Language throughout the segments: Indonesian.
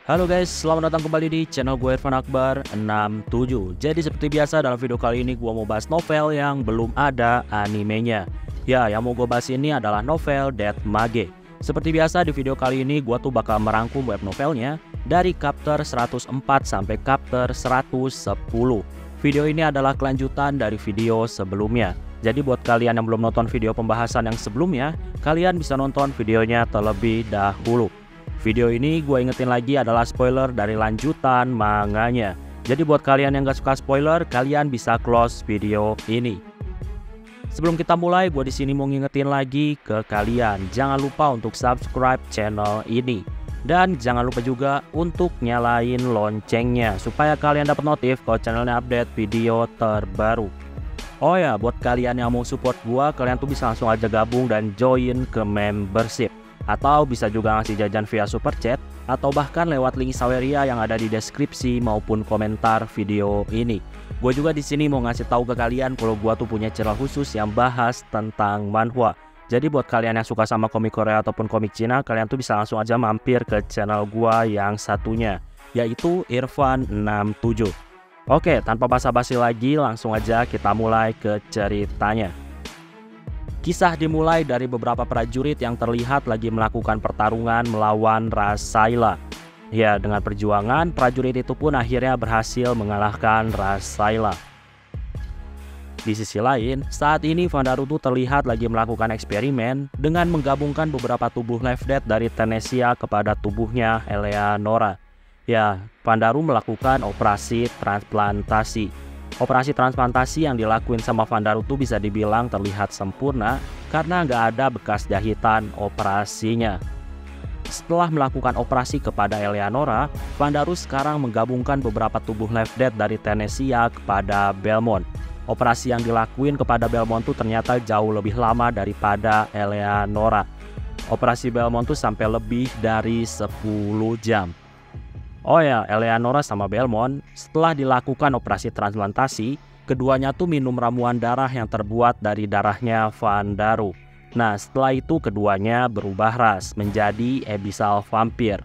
Halo guys, selamat datang kembali di channel gue Irfan Akbar 67. Jadi seperti biasa dalam video kali ini gue mau bahas novel yang belum ada animenya. Ya, yang mau gue bahas ini adalah novel Death Mage. Seperti biasa di video kali ini gue tuh bakal merangkum web novelnya dari chapter 104 sampai chapter 110. Video ini adalah kelanjutan dari video sebelumnya. Jadi buat kalian yang belum nonton video pembahasan yang sebelumnya, kalian bisa nonton videonya terlebih dahulu. Video ini gue ingetin lagi adalah spoiler dari lanjutan manganya. Jadi buat kalian yang gak suka spoiler, kalian bisa close video ini. Sebelum kita mulai, gue di sini mau ngingetin lagi ke kalian, jangan lupa untuk subscribe channel ini. Dan jangan lupa juga untuk nyalain loncengnya supaya kalian dapat notif kalau channelnya update video terbaru. Oh ya, buat kalian yang mau support gue, kalian tuh bisa langsung aja gabung dan join ke membership. Atau bisa juga ngasih jajan via super chat atau bahkan lewat link Saweria yang ada di deskripsi maupun komentar video ini. Gue juga di sini mau ngasih tahu ke kalian kalau gue tuh punya channel khusus yang bahas tentang manhwa. Jadi buat kalian yang suka sama komik Korea ataupun komik Cina, kalian tuh bisa langsung aja mampir ke channel gue yang satunya, yaitu Irfan 67. Oke, tanpa basa-basi lagi, langsung aja kita mulai ke ceritanya. Kisah dimulai dari beberapa prajurit yang terlihat lagi melakukan pertarungan melawan Rasaila. Ya, dengan perjuangan, prajurit itu pun akhirnya berhasil mengalahkan Rasaila. Di sisi lain, saat ini Vandaru tuh terlihat lagi melakukan eksperimen dengan menggabungkan beberapa tubuh Left Dead dari Tenesia kepada tubuhnya Eleanora. Ya, Vandaru melakukan operasi transplantasi. Operasi transplantasi yang dilakuin sama Vandaru tuh bisa dibilang terlihat sempurna karena nggak ada bekas jahitan operasinya. Setelah melakukan operasi kepada Eleanora, Vandaru sekarang menggabungkan beberapa tubuh Left Dead dari Tenesia kepada Belmont. Operasi yang dilakuin kepada Belmont tuh ternyata jauh lebih lama daripada Eleanora. Operasi Belmont tuh sampai lebih dari 10 jam. Oh ya, Eleanora sama Belmont setelah dilakukan operasi transplantasi, keduanya tuh minum ramuan darah yang terbuat dari darahnya Vandaru. Nah, setelah itu keduanya berubah ras menjadi abyssal vampir.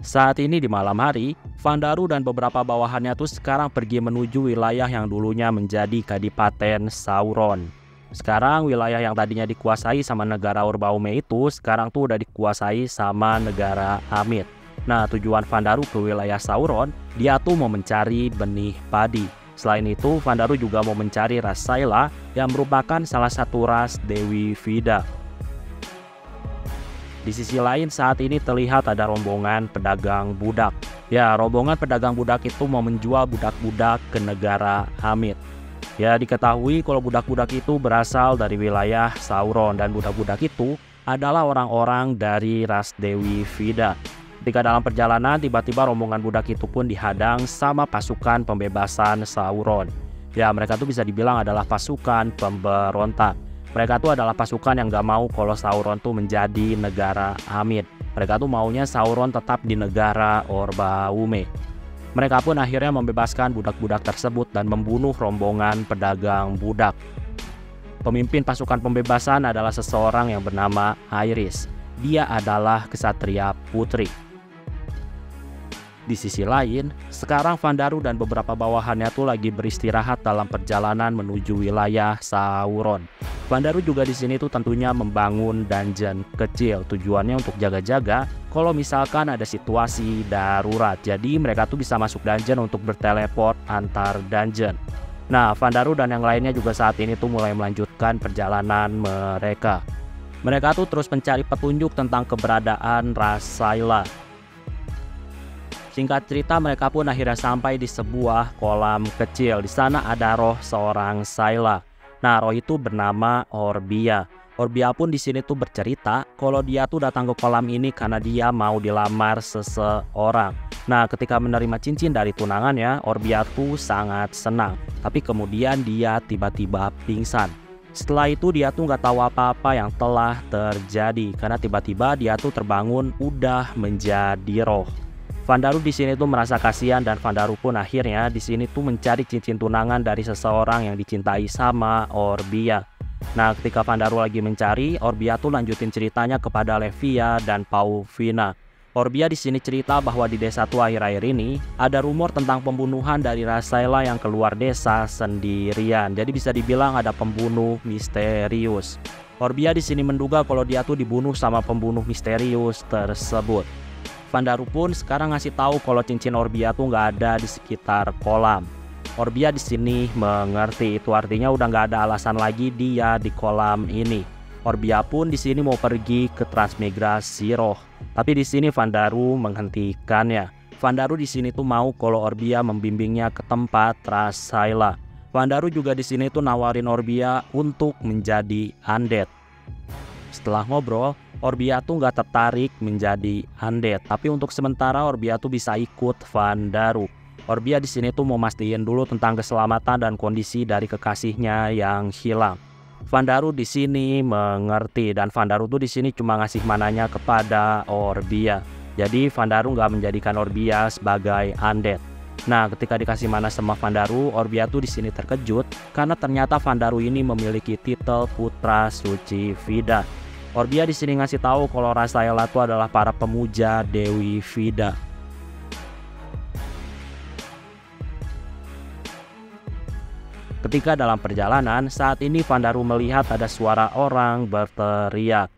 Saat ini di malam hari, Vandaru dan beberapa bawahannya tuh sekarang pergi menuju wilayah yang dulunya menjadi Kadipaten Sauron. Sekarang wilayah yang tadinya dikuasai sama negara Urbaume itu sekarang tuh udah dikuasai sama negara Hamid. Nah, tujuan Vandaru ke wilayah Sauron, dia tuh mau mencari benih padi. Selain itu, Vandaru juga mau mencari ras Saila yang merupakan salah satu ras Dewi Vida. Di sisi lain, saat ini terlihat ada rombongan pedagang budak. Ya, rombongan pedagang budak itu mau menjual budak-budak ke negara Hamid. Ya, diketahui kalau budak-budak itu berasal dari wilayah Sauron dan budak-budak itu adalah orang-orang dari ras Dewi Vida. Ketika dalam perjalanan, tiba-tiba rombongan budak itu pun dihadang sama pasukan pembebasan Sauron. Ya, mereka tuh bisa dibilang adalah pasukan pemberontak. Mereka tuh adalah pasukan yang gak mau kalau Sauron tuh menjadi negara Hamid. Mereka tuh maunya Sauron tetap di negara Orbaume. Mereka pun akhirnya membebaskan budak-budak tersebut dan membunuh rombongan pedagang budak. Pemimpin pasukan pembebasan adalah seseorang yang bernama Iris. Dia adalah kesatria putri. Di sisi lain, sekarang Vandaru dan beberapa bawahannya tuh lagi beristirahat dalam perjalanan menuju wilayah Sauron. Vandaru juga di sini tuh tentunya membangun dungeon kecil, tujuannya untuk jaga-jaga kalau misalkan ada situasi darurat. Jadi mereka tuh bisa masuk dungeon untuk berteleport antar dungeon. Nah, Vandaru dan yang lainnya juga saat ini tuh mulai melanjutkan perjalanan mereka. Mereka tuh terus mencari petunjuk tentang keberadaan ras Saila. Singkat cerita, mereka pun akhirnya sampai di sebuah kolam kecil. Di sana ada roh seorang Saila. Nah, roh itu bernama Orbia. Orbia pun di sini tuh bercerita kalau dia tuh datang ke kolam ini karena dia mau dilamar seseorang. Nah, ketika menerima cincin dari tunangannya, Orbia tuh sangat senang. Tapi kemudian dia tiba-tiba pingsan. Setelah itu dia tuh nggak tahu apa-apa yang telah terjadi karena tiba-tiba dia tuh terbangun udah menjadi roh. Vandaru di sini tuh merasa kasihan dan Vandaru pun akhirnya di sini tuh mencari cincin tunangan dari seseorang yang dicintai sama Orbia. Nah, ketika Vandaru lagi mencari, Orbia tuh lanjutin ceritanya kepada Levia dan Pauvina. Orbia di sini cerita bahwa di desa tuh akhir-akhir ini ada rumor tentang pembunuhan dari Rasaela yang keluar desa sendirian. Jadi bisa dibilang ada pembunuh misterius. Orbia di sini menduga kalau dia tuh dibunuh sama pembunuh misterius tersebut. Vandaru pun sekarang ngasih tahu kalau cincin Orbia tuh nggak ada di sekitar kolam. Orbia di sini mengerti, itu artinya udah nggak ada alasan lagi dia di kolam ini. Orbia pun di sini mau pergi ke Transmigrasi Roh. Tapi di sini Vandaru menghentikannya. Vandaru di sini tuh mau kalau Orbia membimbingnya ke tempat Rasaela. Vandaru juga di sini tuh nawarin Orbia untuk menjadi undead. Setelah ngobrol, Orbia tuh nggak tertarik menjadi undead. Tapi untuk sementara Orbia tuh bisa ikut Vandaru. Orbia di sini tuh mau mastiin dulu tentang keselamatan dan kondisi dari kekasihnya yang hilang. Vandaru di sini mengerti dan Vandaru tuh di sini cuma ngasih mananya kepada Orbia. Jadi Vandaru nggak menjadikan Orbia sebagai undead. Nah, ketika dikasih mana sama Vandaru, Orbia tuh di sini terkejut karena ternyata Vandaru ini memiliki titel Putra Suci Vida. Orbia di sini ngasih tahu kalau Rasaela itu adalah para pemuja Dewi Vida. Ketika dalam perjalanan, saat ini Vandaru melihat ada suara orang berteriak.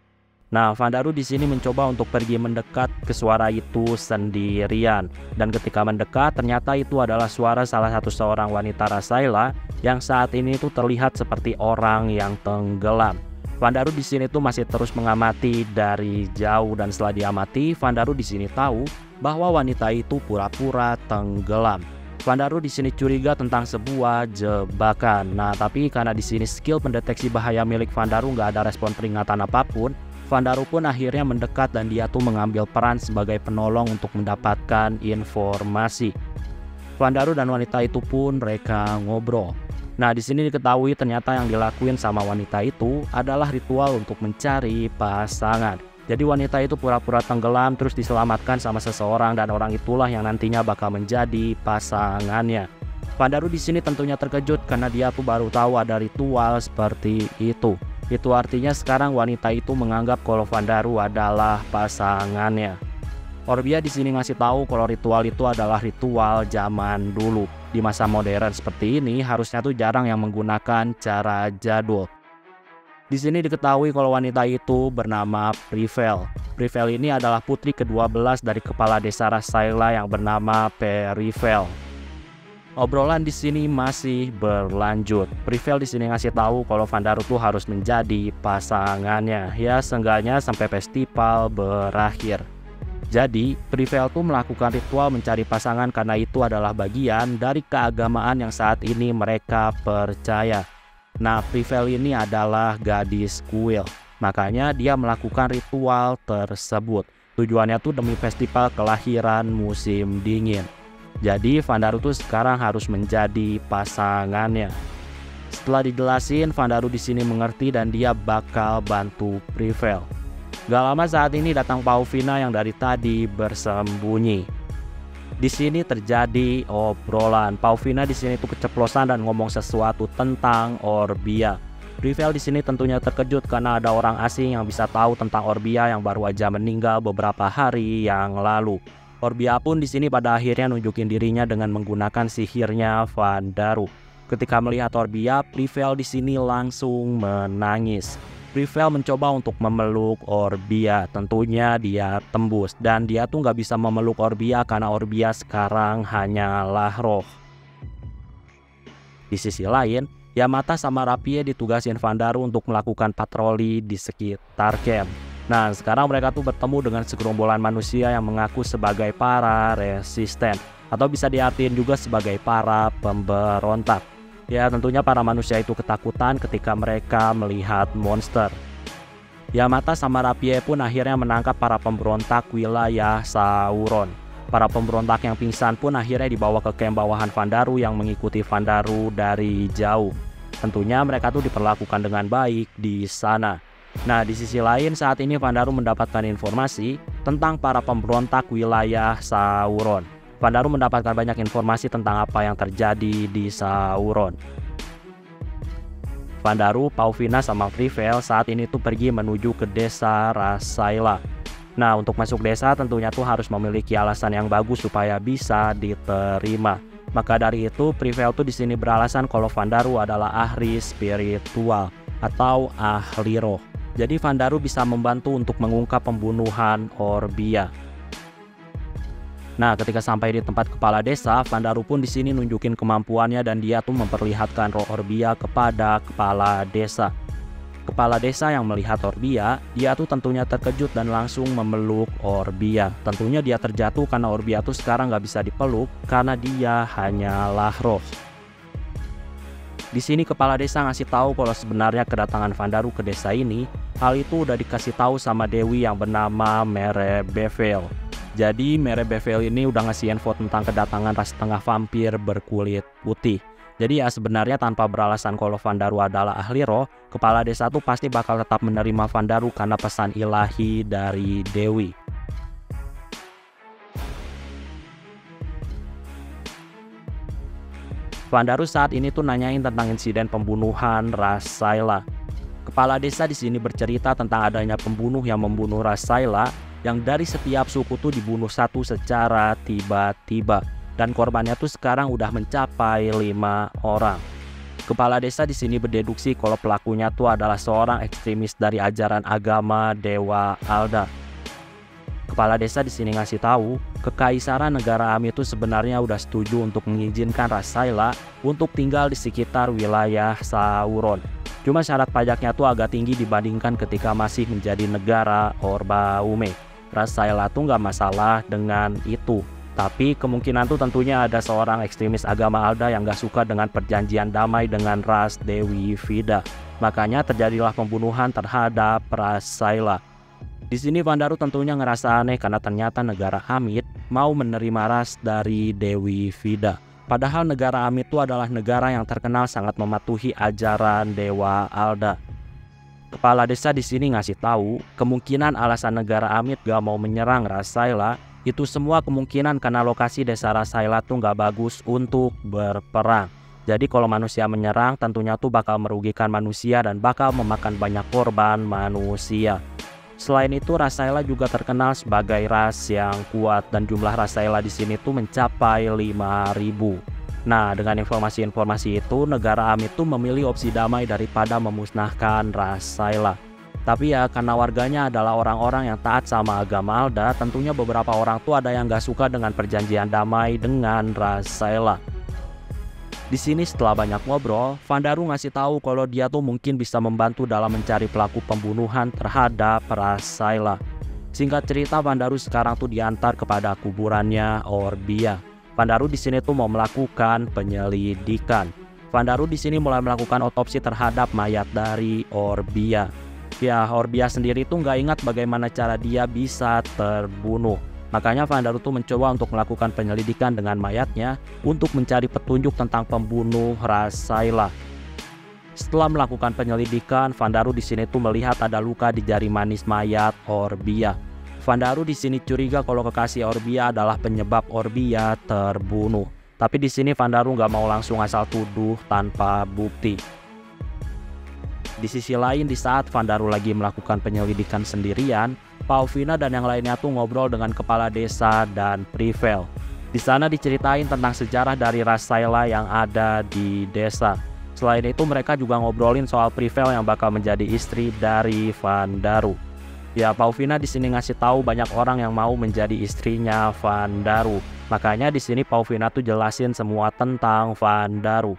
Nah, Vandaru di sini mencoba untuk pergi mendekat ke suara itu sendirian. Dan ketika mendekat, ternyata itu adalah suara salah satu seorang wanita Rasaela yang saat ini tuh terlihat seperti orang yang tenggelam. Vandaru di sini tuh masih terus mengamati dari jauh dan setelah diamati, Vandaru di sini tahu bahwa wanita itu pura-pura tenggelam. Vandaru di sini curiga tentang sebuah jebakan. Nah, tapi karena di sini skill pendeteksi bahaya milik Vandaru nggak ada respon peringatan apapun, Vandaru pun akhirnya mendekat dan dia tuh mengambil peran sebagai penolong untuk mendapatkan informasi. Vandaru dan wanita itu pun mereka ngobrol. Nah, di sini diketahui ternyata yang dilakuin sama wanita itu adalah ritual untuk mencari pasangan. Jadi wanita itu pura-pura tenggelam terus diselamatkan sama seseorang dan orang itulah yang nantinya bakal menjadi pasangannya. Vandaru di sini tentunya terkejut karena dia tuh baru tahu ada ritual seperti itu. Itu artinya sekarang wanita itu menganggap kalau Vandaru adalah pasangannya. Orbia di sini ngasih tahu kalau ritual itu adalah ritual zaman dulu. Di masa modern seperti ini harusnya tuh jarang yang menggunakan cara jadul. Di sini diketahui kalau wanita itu bernama Privel. Privel ini adalah putri ke-12 dari kepala desa Rasaela yang bernama Perivel. Obrolan di sini masih berlanjut. Privel di sini ngasih tahu kalau Vandaru tuh harus menjadi pasangannya, ya seenggaknya sampai festival berakhir. Jadi, Privel tuh melakukan ritual mencari pasangan karena itu adalah bagian dari keagamaan yang saat ini mereka percaya. Nah, Privel ini adalah gadis kuil. Makanya dia melakukan ritual tersebut. Tujuannya tuh demi festival kelahiran musim dingin. Jadi Vandaru tuh sekarang harus menjadi pasangannya. Setelah dijelasin, Vandaru di sini mengerti dan dia bakal bantu Privel. Gak lama saat ini datang Pauvina yang dari tadi bersembunyi. Di sini terjadi obrolan. Pauvina di sini tuh keceplosan dan ngomong sesuatu tentang Orbia. Privel di sini tentunya terkejut karena ada orang asing yang bisa tahu tentang Orbia yang baru aja meninggal beberapa hari yang lalu. Orbia pun di sini pada akhirnya nunjukin dirinya dengan menggunakan sihirnya Vandaru. Ketika melihat Orbia, Privel di sini langsung menangis. Privel mencoba untuk memeluk Orbia, tentunya dia tembus dan dia tuh nggak bisa memeluk Orbia karena Orbia sekarang hanyalah roh. Di sisi lain, Yamata sama Rapie ditugasin Vandaru untuk melakukan patroli di sekitar camp. Nah, sekarang mereka tuh bertemu dengan segerombolan manusia yang mengaku sebagai para resisten atau bisa diartiin juga sebagai para pemberontak. Ya, tentunya para manusia itu ketakutan ketika mereka melihat monster. Yamata sama Rapie pun akhirnya menangkap para pemberontak wilayah Sauron. Para pemberontak yang pingsan pun akhirnya dibawa ke camp bawahan Vandaru yang mengikuti Vandaru dari jauh. Tentunya mereka tuh diperlakukan dengan baik di sana. Nah, di sisi lain saat ini Vandaru mendapatkan informasi tentang para pemberontak wilayah Sauron. Vandaru mendapatkan banyak informasi tentang apa yang terjadi di Sauron. Vandaru, Pauvina sama Privel saat ini tuh pergi menuju ke desa Rasaela. Nah, untuk masuk desa tentunya tuh harus memiliki alasan yang bagus supaya bisa diterima. Maka dari itu, Privel tuh di sini beralasan kalau Vandaru adalah ahli spiritual atau ahli roh. Jadi Vandaru bisa membantu untuk mengungkap pembunuhan Orbia. Nah, ketika sampai di tempat kepala desa, Vandaru pun di sini nunjukin kemampuannya dan dia tuh memperlihatkan roh Orbia kepada kepala desa. Kepala desa yang melihat Orbia, dia tuh tentunya terkejut dan langsung memeluk Orbia. Tentunya dia terjatuh karena Orbia tuh sekarang nggak bisa dipeluk karena dia hanyalah roh. Di sini kepala desa ngasih tahu kalau sebenarnya kedatangan Vandaru ke desa ini, hal itu udah dikasih tahu sama Dewi yang bernama Merebevel. Jadi Merebevel ini udah ngasih info tentang kedatangan ras tengah vampir berkulit putih. Jadi ya sebenarnya tanpa beralasan kalau Vandaru adalah ahli roh, kepala desa tuh pasti bakal tetap menerima Vandaru karena pesan ilahi dari Dewi. Vandaru saat ini tuh nanyain tentang insiden pembunuhan Rasaila. Kepala desa di sini bercerita tentang adanya pembunuh yang membunuh Rasaila yang dari setiap suku tuh dibunuh satu secara tiba-tiba. Dan korbannya tuh sekarang udah mencapai 5 orang. Kepala desa di sini berdeduksi kalau pelakunya tuh adalah seorang ekstremis dari ajaran agama Dewa Alda. Kepala desa di sini ngasih tahu, Kekaisaran Negara Ami itu sebenarnya udah setuju untuk mengizinkan Rasaila untuk tinggal di sekitar wilayah Sauron. Cuma syarat pajaknya tuh agak tinggi dibandingkan ketika masih menjadi negara Orbaume. Rasaila tuh nggak masalah dengan itu. Tapi kemungkinan tuh tentunya ada seorang ekstremis agama Alda yang gak suka dengan perjanjian damai dengan ras Dewi Vida. Makanya terjadilah pembunuhan terhadap Rasaila. Di sini Vandaru tentunya ngerasa aneh karena ternyata negara Amit mau menerima ras dari Dewi Vida. Padahal negara Amit itu adalah negara yang terkenal sangat mematuhi ajaran Dewa Alda. Kepala desa di sini ngasih tahu kemungkinan alasan negara Amit gak mau menyerang Rasaila itu semua kemungkinan karena lokasi desa Rasaila tuh nggak bagus untuk berperang. Jadi kalau manusia menyerang tentunya tuh bakal merugikan manusia dan bakal memakan banyak korban manusia. Selain itu Rasaila juga terkenal sebagai ras yang kuat dan jumlah Rasaila di sini tuh mencapai 5.000. Nah, dengan informasi-informasi itu negara Amit tuh memilih opsi damai daripada memusnahkan Rasaila. Tapi ya karena warganya adalah orang-orang yang taat sama agama Alda, tentunya beberapa orang tuh ada yang gak suka dengan perjanjian damai dengan Rasaila. Di sini setelah banyak ngobrol, Vandaru ngasih tahu kalau dia tuh mungkin bisa membantu dalam mencari pelaku pembunuhan terhadap Rasaila. Singkat cerita, Vandaru sekarang tuh diantar kepada kuburannya Orbia. Vandaru di sini tuh mau melakukan penyelidikan. Vandaru di sini mulai melakukan otopsi terhadap mayat dari Orbia. Ya, Orbia sendiri tuh nggak ingat bagaimana cara dia bisa terbunuh. Makanya Vandaru tuh mencoba untuk melakukan penyelidikan dengan mayatnya untuk mencari petunjuk tentang pembunuh Rasaila. Setelah melakukan penyelidikan, Vandaru di sini tuh melihat ada luka di jari manis mayat Orbia. Vandaru di sini curiga kalau kekasih Orbia adalah penyebab Orbia terbunuh. Tapi di sini Vandaru nggak mau langsung asal tuduh tanpa bukti. Di sisi lain, di saat Vandaru lagi melakukan penyelidikan sendirian, Pauvina dan yang lainnya tuh ngobrol dengan kepala desa dan Privel. Di sana diceritain tentang sejarah dari Rasaila yang ada di desa. Selain itu mereka juga ngobrolin soal Privel yang bakal menjadi istri dari Vandaru. Ya, Pauvina di sini ngasih tahu banyak orang yang mau menjadi istrinya Vandaru. Makanya di sini Pauvina tuh jelasin semua tentang Vandaru.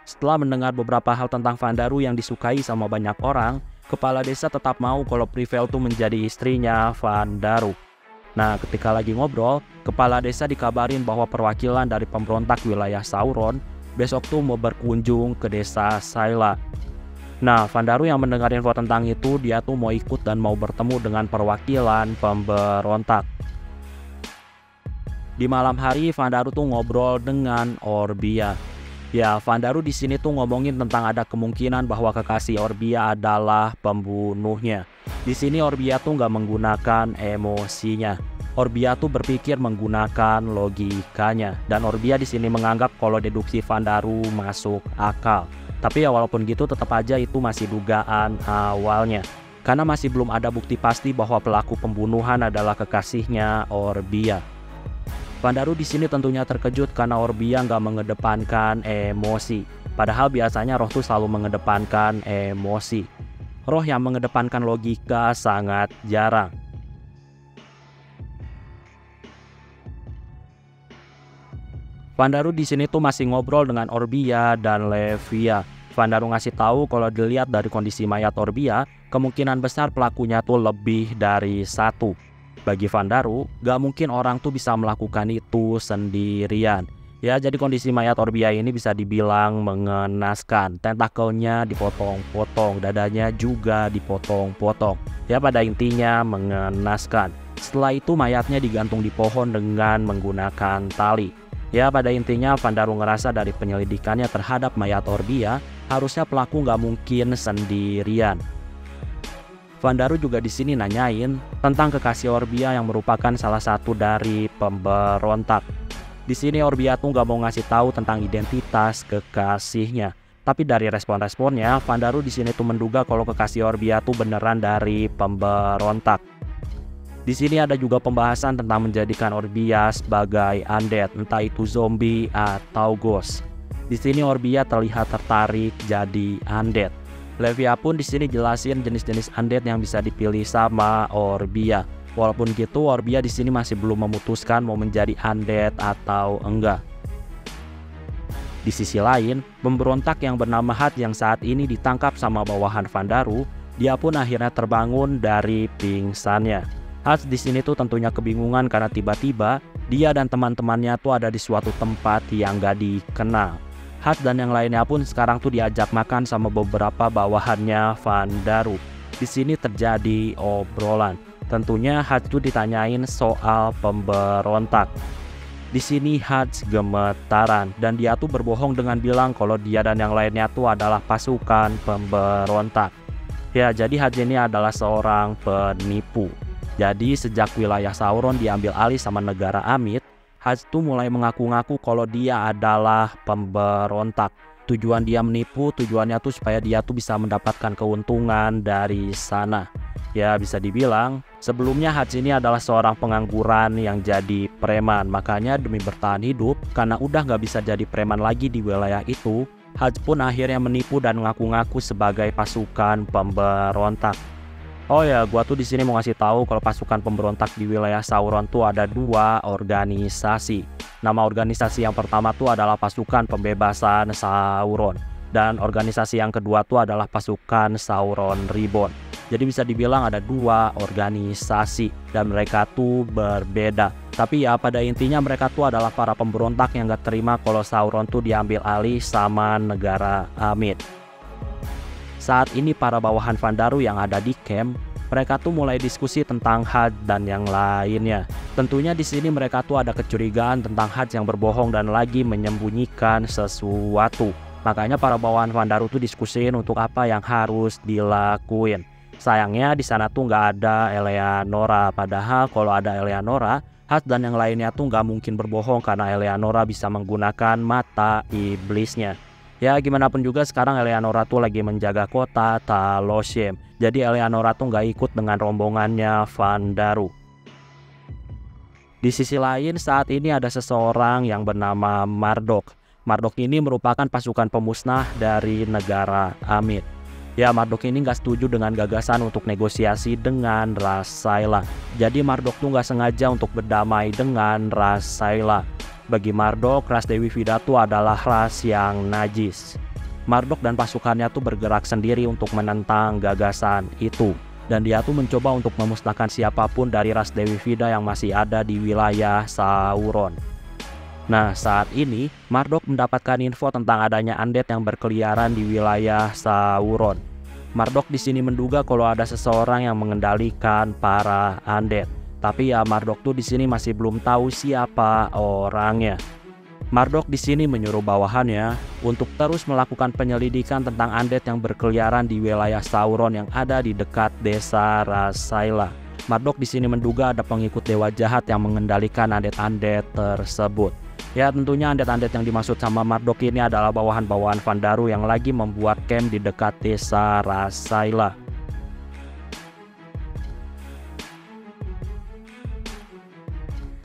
Setelah mendengar beberapa hal tentang Vandaru yang disukai sama banyak orang, kepala desa tetap mau kalau Privel tuh menjadi istrinya Vandaru. Nah, ketika lagi ngobrol, kepala desa dikabarin bahwa perwakilan dari pemberontak wilayah Sauron besok tuh mau berkunjung ke desa Saila. Nah, Vandaru yang mendengar info tentang itu, dia tuh mau ikut dan mau bertemu dengan perwakilan pemberontak. Di malam hari, Vandaru tuh ngobrol dengan Orbia. Ya, Vandaru di sini tuh ngomongin tentang ada kemungkinan bahwa kekasih Orbia adalah pembunuhnya. Di sini Orbia tuh nggak menggunakan emosinya. Orbia tuh berpikir menggunakan logikanya. Dan Orbia di sini menganggap kalau deduksi Vandaru masuk akal. Tapi ya walaupun gitu tetap aja itu masih dugaan awalnya. karena masih belum ada bukti pasti bahwa pelaku pembunuhan adalah kekasihnya Orbia. Vandaru di sini tentunya terkejut karena Orbia nggak mengedepankan emosi. Padahal biasanya roh tuh selalu mengedepankan emosi. Roh yang mengedepankan logika sangat jarang. Vandaru di sini tuh masih ngobrol dengan Orbia dan Levia. Vandaru ngasih tahu kalau dilihat dari kondisi mayat Orbia, kemungkinan besar pelakunya tuh lebih dari satu. Bagi Vandaru, gak mungkin orang tuh bisa melakukan itu sendirian. Ya, jadi kondisi mayat Orbia ini bisa dibilang mengenaskan. Tentakelnya dipotong-potong, dadanya juga dipotong-potong. Ya, pada intinya mengenaskan. Setelah itu mayatnya digantung di pohon dengan menggunakan tali. Ya, pada intinya Vandaru ngerasa dari penyelidikannya terhadap mayat Orbia, harusnya pelaku nggak mungkin sendirian. Vandaru juga di sini nanyain tentang kekasih Orbia yang merupakan salah satu dari pemberontak. Di sini Orbia tuh nggak mau ngasih tahu tentang identitas kekasihnya. Tapi dari respon-responnya, Vandaru di sini tuh menduga kalau kekasih Orbia tuh beneran dari pemberontak. Di sini ada juga pembahasan tentang menjadikan Orbia sebagai undead, entah itu zombie atau ghost. Di sini Orbia terlihat tertarik jadi undead. Levia pun di sini jelasin jenis-jenis undead yang bisa dipilih sama Orbia. Walaupun gitu, Orbia di sini masih belum memutuskan mau menjadi undead atau enggak. Di sisi lain, pemberontak yang bernama Hat yang saat ini ditangkap sama bawahan Vandaru, dia pun akhirnya terbangun dari pingsannya. Hat di sini tuh tentunya kebingungan karena tiba-tiba dia dan teman-temannya tuh ada di suatu tempat yang gak dikenal. Hat dan yang lainnya pun sekarang tuh diajak makan sama beberapa bawahannya Vandaru. Di sini terjadi obrolan. Tentunya Hat tuh ditanyain soal pemberontak. Di sini Hat gemetaran dan dia tuh berbohong dengan bilang kalau dia dan yang lainnya tuh adalah pasukan pemberontak. Ya, jadi Hat ini adalah seorang penipu. Jadi sejak wilayah Sauron diambil alih sama negara Amit, Hat tuh mulai mengaku-ngaku kalau dia adalah pemberontak. Tujuan dia menipu, tujuannya tuh supaya dia tuh bisa mendapatkan keuntungan dari sana. Ya, bisa dibilang sebelumnya Hat ini adalah seorang pengangguran yang jadi preman. Makanya demi bertahan hidup, karena udah gak bisa jadi preman lagi di wilayah itu, Hat pun akhirnya menipu dan ngaku-ngaku sebagai pasukan pemberontak. Oh ya, gua tuh di sini mau ngasih tahu kalau pasukan pemberontak di wilayah Sauron tuh ada dua organisasi. Nama organisasi yang pertama tuh adalah pasukan pembebasan Sauron, dan organisasi yang kedua tuh adalah pasukan Sauron Reborn. Jadi bisa dibilang ada dua organisasi dan mereka tuh berbeda. Tapi ya pada intinya mereka tuh adalah para pemberontak yang gak terima kalau Sauron tuh diambil alih sama negara Amit. Saat ini para bawahan Vandaru yang ada di camp, mereka tuh mulai diskusi tentang Hat dan yang lainnya. Tentunya di sini mereka tuh ada kecurigaan tentang Hat yang berbohong dan lagi menyembunyikan sesuatu. Makanya para bawahan Vandaru tuh diskusiin untuk apa yang harus dilakuin. Sayangnya di sana tuh nggak ada Eleanora. Padahal kalau ada Eleanora, Hat dan yang lainnya tuh nggak mungkin berbohong karena Eleanora bisa menggunakan mata iblisnya. Ya gimana pun juga sekarang Eleanora tuh lagi menjaga kota Taloshem. Jadi Eleanora tuh nggak ikut dengan rombongannya Vandaru. Di sisi lain saat ini ada seseorang yang bernama Marduk. Marduk ini merupakan pasukan pemusnah dari negara Amit. Ya Marduk ini nggak setuju dengan gagasan untuk negosiasi dengan Rasaila. Jadi Marduk tuh nggak sengaja untuk berdamai dengan Rasaila. Bagi Marduk, ras Dewi Vida itu adalah ras yang najis. Marduk dan pasukannya tuh bergerak sendiri untuk menentang gagasan itu. Dan dia tuh mencoba untuk memusnahkan siapapun dari ras Dewi Vida yang masih ada di wilayah Sauron. Nah saat ini, Marduk mendapatkan info tentang adanya undead yang berkeliaran di wilayah Sauron. Marduk di sini menduga kalau ada seseorang yang mengendalikan para undead. Tapi ya Marduk tuh di sini masih belum tahu siapa orangnya. Marduk di sini menyuruh bawahannya untuk terus melakukan penyelidikan tentang undead yang berkeliaran di wilayah Sauron yang ada di dekat desa Rasaila. Marduk di sini menduga ada pengikut dewa jahat yang mengendalikan undead-undead tersebut. Ya tentunya undead-undead yang dimaksud sama Marduk ini adalah bawahan-bawahan Vandaru yang lagi membuat camp di dekat desa Rasaila.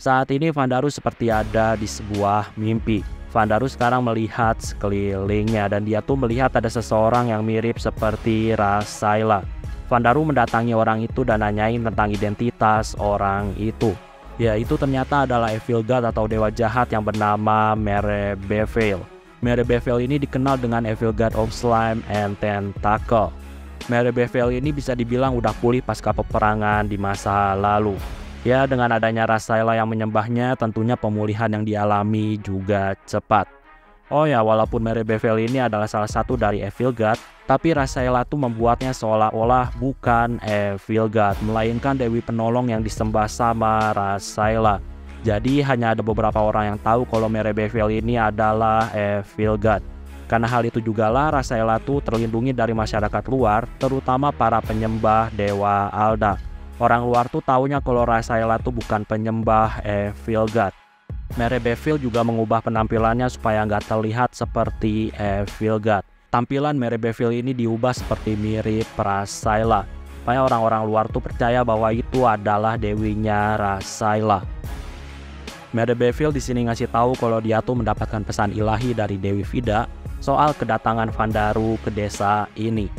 Saat ini Vandaru seperti ada di sebuah mimpi. Vandaru sekarang melihat sekelilingnya dan dia tuh melihat ada seseorang yang mirip seperti Rasaela. Vandaru mendatangi orang itu dan nanyain tentang identitas orang itu. Ya, itu ternyata adalah Evil God atau dewa jahat yang bernama Merebevel. Merebevel ini dikenal dengan Evil God of Slime and Tentacle. Merebevel ini bisa dibilang udah pulih pasca peperangan di masa lalu. Ya, dengan adanya Rasaela yang menyembahnya, tentunya pemulihan yang dialami juga cepat. Oh ya, walaupun Merebevel ini adalah salah satu dari Evil God, tapi Rasaela tuh membuatnya seolah-olah bukan Evil God, melainkan Dewi Penolong yang disembah sama Rasaela. Jadi hanya ada beberapa orang yang tahu kalau Merebevel ini adalah Evil God. Karena hal itu jugalah Rasaela tuh terlindungi dari masyarakat luar, terutama para penyembah Dewa Alda. Orang luar tuh taunya kalau Rasaela tuh bukan penyembah Evil God. Merebevel juga mengubah penampilannya supaya nggak terlihat seperti Evil God. Tampilan Merebevel ini diubah seperti mirip Rasaela, supaya orang-orang luar tuh percaya bahwa itu adalah dewinya Rasaela. Merebevel di sini ngasih tahu kalau dia tuh mendapatkan pesan ilahi dari Dewi Vida soal kedatangan Vandaru ke desa ini.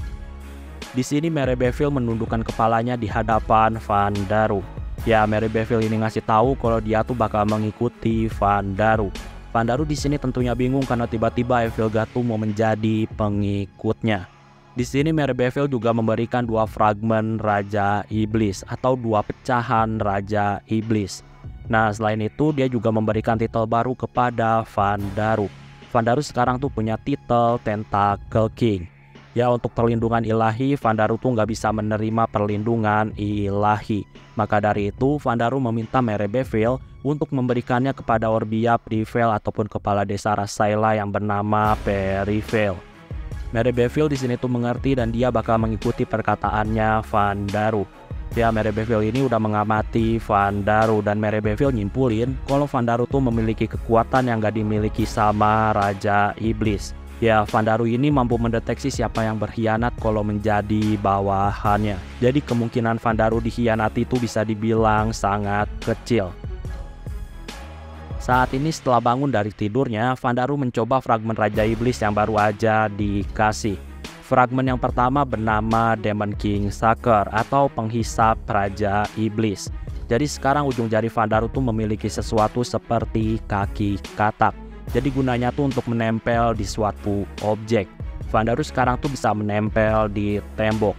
Di sini Merebevel menundukkan kepalanya di hadapan Vandaru. Ya, Merebevel ini ngasih tahu kalau dia tuh bakal mengikuti Vandaru. Vandaru di sini tentunya bingung karena tiba-tiba Evil God tuh mau menjadi pengikutnya. Di sini Merebevel juga memberikan 2 fragmen Raja Iblis atau 2 pecahan Raja Iblis. Nah, selain itu dia juga memberikan titel baru kepada Vandaru. Vandaru sekarang tuh punya titel Tentacle King. Ya, untuk perlindungan ilahi, Vandaru tuh nggak bisa menerima perlindungan ilahi. Maka dari itu, Vandaru meminta Merebevel untuk memberikannya kepada Orbia Privel ataupun kepala desa Rasaela yang bernama Perivel. Merebevel di sini tuh mengerti dan dia bakal mengikuti perkataannya Vandaru. Ya, Merebevel ini udah mengamati Vandaru dan Merebevel nyimpulin kalau Vandaru tuh memiliki kekuatan yang nggak dimiliki sama Raja Iblis. Ya, Vandaru ini mampu mendeteksi siapa yang berkhianat kalau menjadi bawahannya. Jadi kemungkinan Vandaru dikhianati itu bisa dibilang sangat kecil. Saat ini setelah bangun dari tidurnya, Vandaru mencoba fragmen Raja Iblis yang baru aja dikasih. Fragmen yang pertama bernama Demon King Sucker atau penghisap Raja Iblis. Jadi sekarang ujung jari Vandaru tuh memiliki sesuatu seperti kaki katak. Jadi gunanya tuh untuk menempel di suatu objek. Vandaru sekarang tuh bisa menempel di tembok.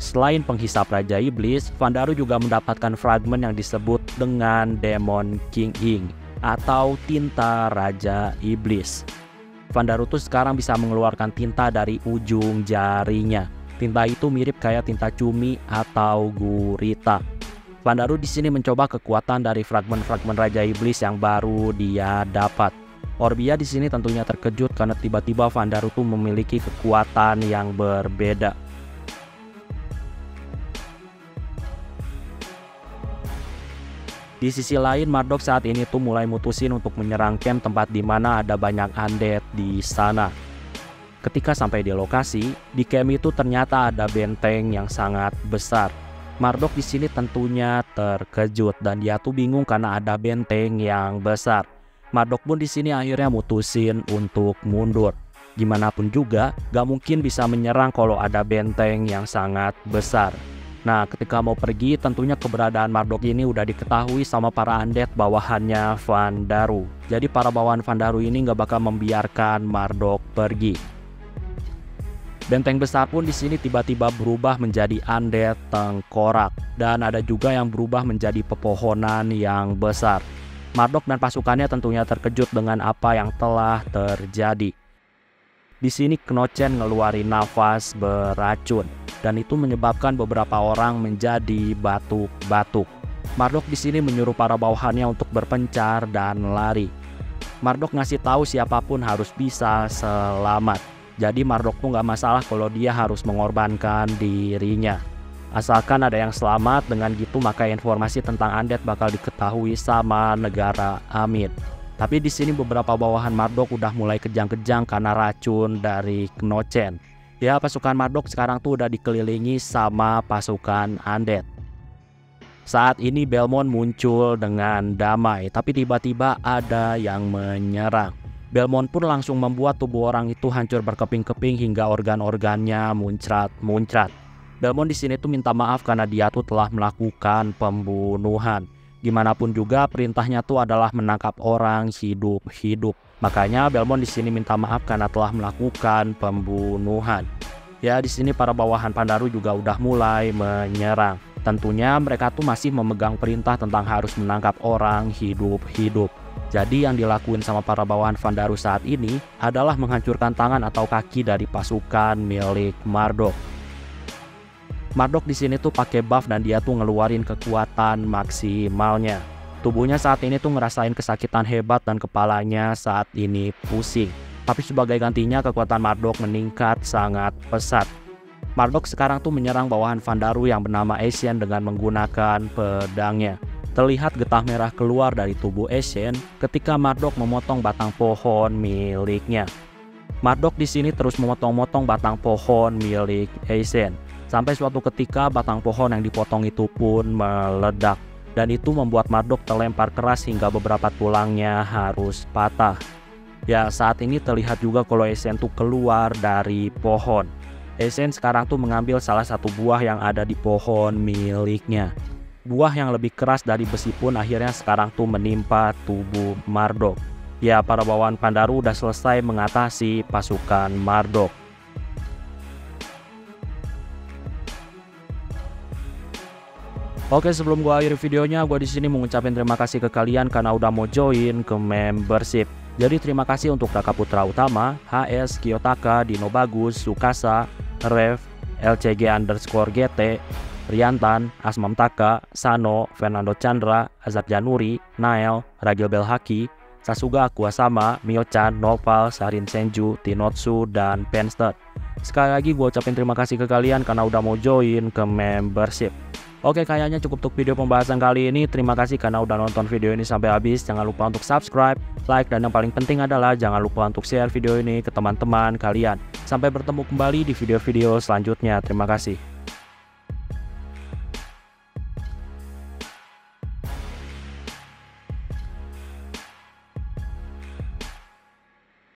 Selain penghisap Raja Iblis, Vandaru juga mendapatkan fragmen yang disebut dengan Demon King Ink atau tinta Raja Iblis. Vandaru tuh sekarang bisa mengeluarkan tinta dari ujung jarinya. Tinta itu mirip kayak tinta cumi atau gurita. Vandaru di sini mencoba kekuatan dari fragmen-fragmen Raja Iblis yang baru dia dapat. Orbia di sini tentunya terkejut karena tiba-tiba Vandaru tuh memiliki kekuatan yang berbeda. Di sisi lain, Marduk saat ini tuh mulai mutusin untuk menyerang camp tempat di mana ada banyak undead di sana. Ketika sampai di lokasi, di camp itu ternyata ada benteng yang sangat besar. Marduk di sini tentunya terkejut dan dia tuh bingung karena ada benteng yang besar. Marduk pun di sini akhirnya mutusin untuk mundur. Gimana pun juga, gak mungkin bisa menyerang kalau ada benteng yang sangat besar. Nah, ketika mau pergi, tentunya keberadaan Marduk ini udah diketahui sama para undead bawahannya Vandaru. Jadi para bawahan Vandaru ini gak bakal membiarkan Marduk pergi. Benteng besar pun di sini tiba-tiba berubah menjadi undead tengkorak dan ada juga yang berubah menjadi pepohonan yang besar. Marduk dan pasukannya tentunya terkejut dengan apa yang telah terjadi. Di sini Knocen ngeluarin nafas beracun dan itu menyebabkan beberapa orang menjadi batuk-batuk. Marduk di sini menyuruh para bawahannya untuk berpencar dan lari. Marduk ngasih tahu siapapun harus bisa selamat. Jadi Marduk tuh nggak masalah kalau dia harus mengorbankan dirinya. Asalkan ada yang selamat, dengan gitu maka informasi tentang undead bakal diketahui sama negara Amid. Tapi di sini beberapa bawahan Marduk udah mulai kejang-kejang karena racun dari Knocen. Ya, pasukan Marduk sekarang tuh udah dikelilingi sama pasukan undead. Saat ini Belmont muncul dengan damai, tapi tiba-tiba ada yang menyerang. Belmont pun langsung membuat tubuh orang itu hancur berkeping-keping hingga organ-organnya muncrat-muncrat. Belmont di sini tuh minta maaf karena dia tuh telah melakukan pembunuhan. Gimana pun juga perintahnya tuh adalah menangkap orang hidup-hidup. Makanya Belmont di sini minta maaf karena telah melakukan pembunuhan. Ya, di sini para bawahan Pandaru juga udah mulai menyerang. Tentunya mereka tuh masih memegang perintah tentang harus menangkap orang hidup-hidup. Jadi yang dilakuin sama para bawahan Pandaru saat ini adalah menghancurkan tangan atau kaki dari pasukan milik Marduk. Marduk di sini tuh pakai buff dan dia tuh ngeluarin kekuatan maksimalnya. Tubuhnya saat ini tuh ngerasain kesakitan hebat dan kepalanya saat ini pusing. Tapi sebagai gantinya kekuatan Marduk meningkat sangat pesat. Marduk sekarang tuh menyerang bawahan Pandaru yang bernama Essien dengan menggunakan pedangnya. Terlihat getah merah keluar dari tubuh Essien ketika Marduk memotong batang pohon miliknya. Marduk di sini terus memotong-motong batang pohon milik Essien. Sampai suatu ketika batang pohon yang dipotong itu pun meledak. Dan itu membuat Marduk terlempar keras hingga beberapa tulangnya harus patah. Ya, saat ini terlihat juga kalau Essien tuh keluar dari pohon. Essien sekarang tuh mengambil salah satu buah yang ada di pohon miliknya. Buah yang lebih keras dari besi pun akhirnya sekarang tuh menimpa tubuh Marduk. Ya, para bawahan Pandaru udah selesai mengatasi pasukan Marduk. Oke, sebelum gua akhiri videonya, gua di sini mengucapkan terima kasih ke kalian karena udah mau join ke membership. Jadi terima kasih untuk Raka Putra Utama, HS, Kiyotaka, Dino Bagus, Sukasa, Rev, LCG_GT, Riantan, Asmam Taka, Sano, Fernando Chandra, Azad Januri, Nael, Ragil Belhaki, Sasuga Akuasama, Mio-chan, Noval, Sarin Senju, Tinotsu, dan Penster. Sekali lagi gue ucapin terima kasih ke kalian karena udah mau join ke membership. Oke, kayaknya cukup untuk video pembahasan kali ini. Terima kasih karena udah nonton video ini sampai habis. Jangan lupa untuk subscribe, like, dan yang paling penting adalah jangan lupa untuk share video ini ke teman-teman kalian. Sampai bertemu kembali di video-video selanjutnya. Terima kasih.